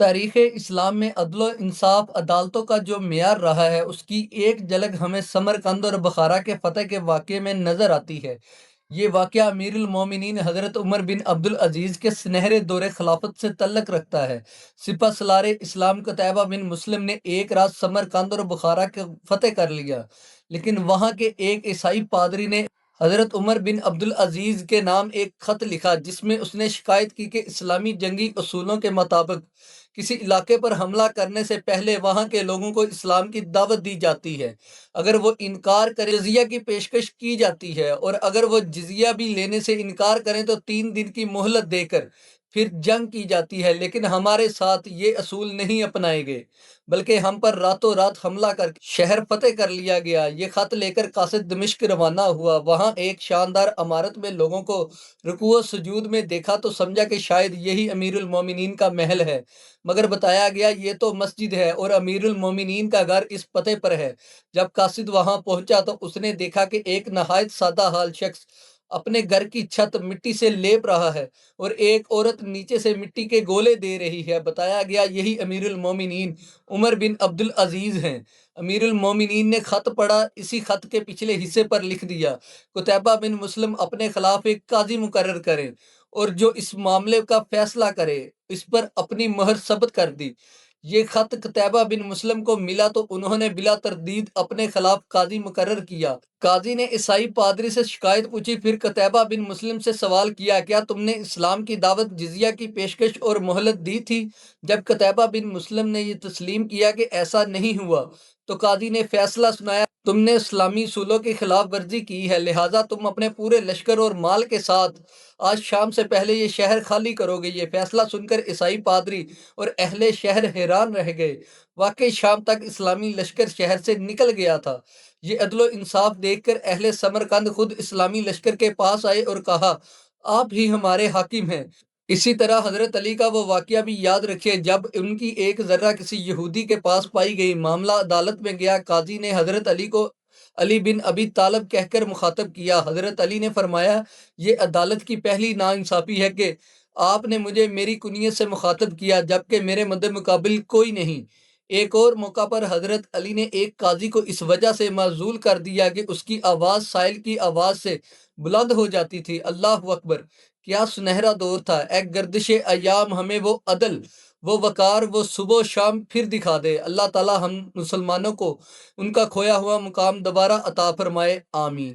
تاریخ اسلام میں عدل و انصاف عدالتوں کا جو معیار رہا ہے اس کی ایک جھلک ہمیں سمرقند اور بخارا کے فتح کے واقعے میں نظر آتی ہے۔ یہ واقعہ امیر المومنین حضرت عمر بن عبدالعزیز کے سنہرے دور خلافت سے تعلق رکھتا ہے۔ سپہ سالار اسلام قتیبہ بن مسلم نے ایک رات سمرقند اور بخارا کے فتح کر لیا، لیکن وہاں کے ایک عیسائی پادری نے حضرت عمر بن عبدالعزیز کے نام ایک خط لکھا جس میں اس نے شکایت کی کہ اسلامی جنگی اصولوں کے مطابق کسی علاقے پر حملہ کرنے سے پہلے وہاں کے لوگوں کو اسلام کی دعوت دی جاتی ہے۔ اگر وہ انکار کرے جزیہ کی پیشکش کی جاتی ہے، اور اگر وہ جزیہ بھی لینے سے انکار کریں تو 3 دن کی مہلت دے کر پھر جنگ کی جاتی ہے۔ لیکن ہمارے ساتھ یہ اصول نہیں اپنائے گئے، بلکہ ہم پر راتوں رات حملہ کر کے شہر فتح کر لیا گیا۔ یہ خط لے کر قاصد دمشق روانہ ہوا۔ وہاں ایک شاندار عمارت میں لوگوں کو رکوع و سجود میں دیکھا تو سمجھا کہ شاید یہی امیر المومنین کا محل ہے، مگر بتایا گیا یہ تو مسجد ہے اور امیر المومنین کا گھر اس پتے پر ہے۔ جب قاصد وہاں پہنچا تو اس نے دیکھا کہ ایک نہایت سادہ حال شخص اپنے گھر کی چھت مٹی سے لیپ رہا ہے اور ایک عورت نیچے سے مٹی کے گولے دے رہی ہے۔ بتایا گیا یہی امیر المومنین عمر بن عبدالعزیز ہیں۔ امیر المومنین نے خط پڑھا، اسی خط کے پچھلے حصے پر لکھ دیا، قتیبہ بن مسلم اپنے خلاف ایک قاضی مقرر کریں اور جو اس معاملے کا فیصلہ کرے اس پر اپنی مہر ثبت کر دی۔ یہ خط قتیبہ بن مسلم کو ملا تو انہوں نے بلا تردید اپنے خلاف قاضی مقرر کیا۔ قاضی نے عیسائی پادری سے شکایت پوچھی، پھر قتیبہ بن مسلم سے سوال کیا، کیا تم نے اسلام کی دعوت جزیہ کی پیشکش اور مہلت دی تھی؟ جب قتیبہ بن مسلم نے یہ تسلیم کیا کہ ایسا نہیں ہوا تو قاضی نے فیصلہ سنایا، تم نے اسلامی اصولوں کی خلاف ورزی کی ہے، لہٰذا تم اپنے پورے لشکر اور مال کے ساتھ آج شام سے پہلے یہ شہر خالی کرو گے۔ یہ فیصلہ سن کر عیسائی پادری اور اہل شہر حیران رہ گئے۔ واقعی شام تک اسلامی لشکر شہر سے نکل گیا تھا۔ یہ عدل و انصاف دیکھ کر اہل سمرقند خود اسلامی لشکر کے پاس آئے اور کہا، آپ ہی ہمارے حاکم ہیں۔ اسی طرح حضرت علی کا وہ واقعہ بھی یاد رکھیے جب ان کی ایک ذرہ کسی یہودی کے پاس پائی گئی۔ معاملہ عدالت میں گیا، قاضی نے حضرت علی کو علی بن ابی طالب کہہ کر مخاطب کیا۔ حضرت علی نے فرمایا، یہ عدالت کی پہلی ناانصافی ہے کہ آپ نے مجھے میری کنیت سے مخاطب کیا جبکہ میرے مد مقابل کوئی نہیں۔ ایک اور موقع پر حضرت علی نے ایک قاضی کو اس وجہ سے معزول کر دیا کہ اس کی آواز سائل کی آواز سے بلند ہو جاتی تھی۔ اللہ اکبر! کیا سنہرا دور تھا! اے گردش ایام، ہمیں وہ عدل، وہ وقار، وہ صبح و شام پھر دکھا دے۔ اللہ تعالی ہم مسلمانوں کو ان کا کھویا ہوا مقام دوبارہ عطا فرمائے، آمین۔